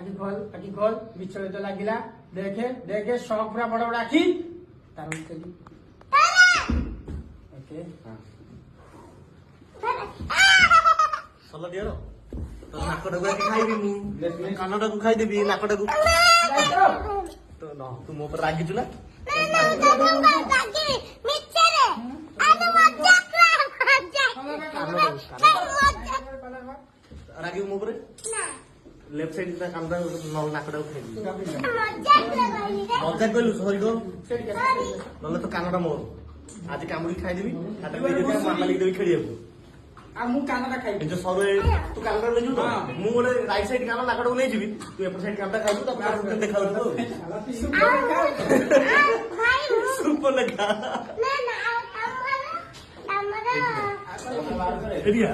आखि खोल बिचले तो लागिला देखे देखे शौक पूरा बड़ा बड़ा आखि तार चली ओके सला दियो तो नाकटा को खाइबी मु कानटा को खाइ देबी नाकटा को तो न तू मो पर रागी छु ना रागी मो पर लेफ्ट साइड का कानटा नाकटा को खाइ मजा कइलु सरी गो नले तो कानटा मोर आज कामुडी खाइ देबी हाथ दे देबी मामा लगी देबी खेलिया आ मु कानटा खाइ जो सरे तू कानटा ले जु तो मु गोले राइट साइड कान नाकटा को ले जिबी तू एपर साइड कानटा खाइबू तब कान देखा तो सुपर लगा ना Dia.